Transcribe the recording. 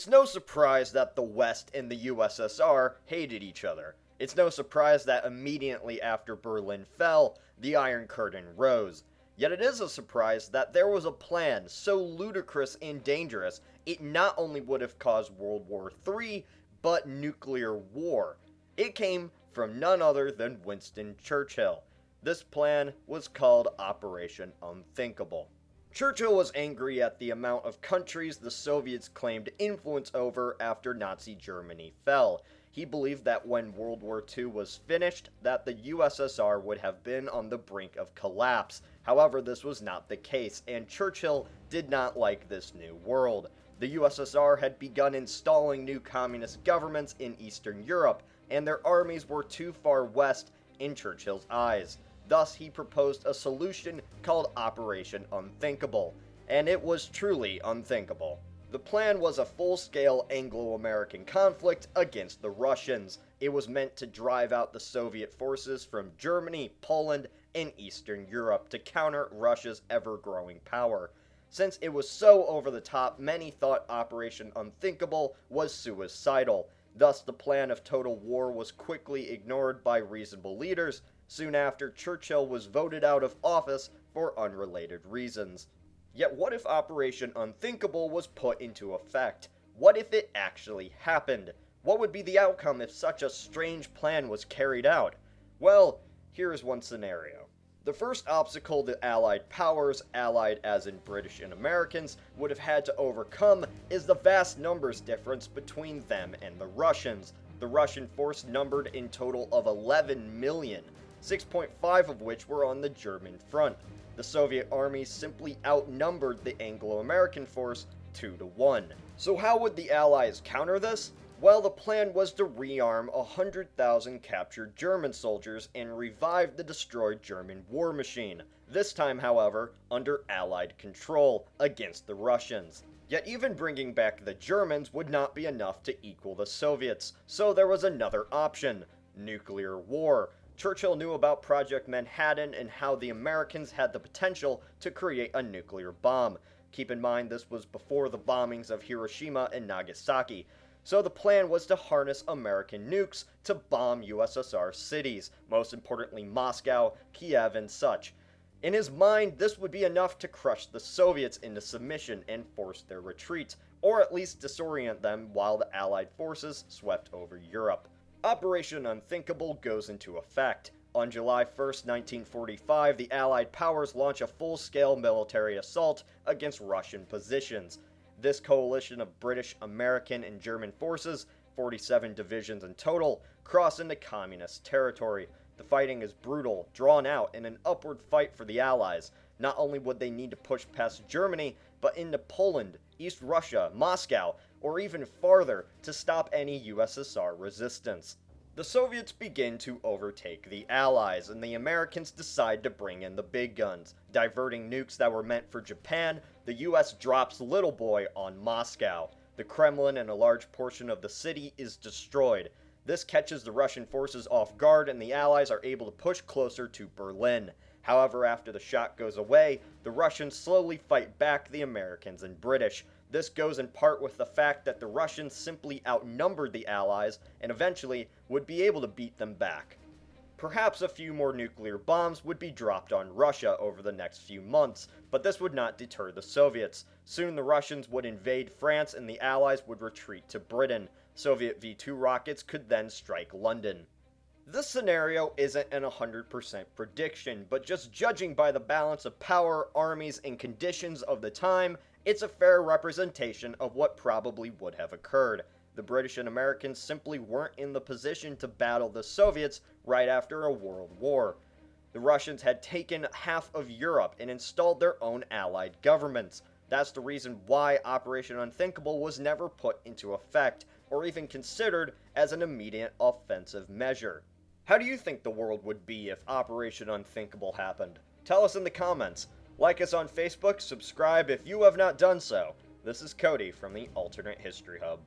It's no surprise that the West and the USSR hated each other. It's no surprise that immediately after Berlin fell, the Iron Curtain rose. Yet it is a surprise that there was a plan so ludicrous and dangerous it not only would have caused World War III, but nuclear war. It came from none other than Winston Churchill. This plan was called Operation Unthinkable. Churchill was angry at the amount of countries the Soviets claimed influence over after Nazi Germany fell. He believed that when World War II was finished, that the USSR would have been on the brink of collapse. However, this was not the case, and Churchill did not like this new world. The USSR had begun installing new communist governments in Eastern Europe, and their armies were too far west in Churchill's eyes. Thus, he proposed a solution called Operation Unthinkable, and it was truly unthinkable. The plan was a full-scale Anglo-American conflict against the Russians. It was meant to drive out the Soviet forces from Germany, Poland, and Eastern Europe to counter Russia's ever-growing power. Since it was so over the top, many thought Operation Unthinkable was suicidal. Thus, the plan of total war was quickly ignored by reasonable leaders. Soon after, Churchill was voted out of office for unrelated reasons. Yet what if Operation Unthinkable was put into effect? What if it actually happened? What would be the outcome if such a strange plan was carried out? Well, here is one scenario. The first obstacle the Allied powers, allied as in British and Americans, would have had to overcome is the vast numbers difference between them and the Russians. The Russian force numbered in total of 11 million, 6.5 of which were on the German front. The Soviet army simply outnumbered the Anglo-American force 2-1. So how would the Allies counter this? Well, the plan was to rearm 100,000 captured German soldiers and revive the destroyed German war machine. This time, however, under Allied control, against the Russians. Yet even bringing back the Germans would not be enough to equal the Soviets, so there was another option: nuclear war. Churchill knew about Project Manhattan and how the Americans had the potential to create a nuclear bomb. Keep in mind this was before the bombings of Hiroshima and Nagasaki. So the plan was to harness American nukes to bomb USSR cities, most importantly Moscow, Kiev, and such. In his mind, this would be enough to crush the Soviets into submission and force their retreat, or at least disorient them while the Allied forces swept over Europe. Operation Unthinkable goes into effect. On July 1st, 1945, the Allied powers launch a full-scale military assault against Russian positions. This coalition of British, American, and German forces, 47 divisions in total, cross into communist territory. The fighting is brutal, drawn out, and an upward fight for the Allies. Not only would they need to push past Germany, but into Poland, East Russia, Moscow, or even farther to stop any USSR resistance. The Soviets begin to overtake the Allies, and the Americans decide to bring in the big guns. Diverting nukes that were meant for Japan, the US drops Little Boy on Moscow. The Kremlin and a large portion of the city is destroyed. This catches the Russian forces off guard, and the Allies are able to push closer to Berlin. However, after the shock goes away, the Russians slowly fight back the Americans and British. This goes in part with the fact that the Russians simply outnumbered the Allies and eventually would be able to beat them back. Perhaps a few more nuclear bombs would be dropped on Russia over the next few months, but this would not deter the Soviets. Soon the Russians would invade France and the Allies would retreat to Britain. Soviet V-2 rockets could then strike London. This scenario isn't an 100% prediction, but just judging by the balance of power, armies, and conditions of the time, it's a fair representation of what probably would have occurred. The British and Americans simply weren't in the position to battle the Soviets right after a world war. The Russians had taken half of Europe and installed their own allied governments. That's the reason why Operation Unthinkable was never put into effect, or even considered as an immediate offensive measure. How do you think the world would be if Operation Unthinkable happened? Tell us in the comments. Like us on Facebook, subscribe if you have not done so. This is Cody from the Alternate History Hub.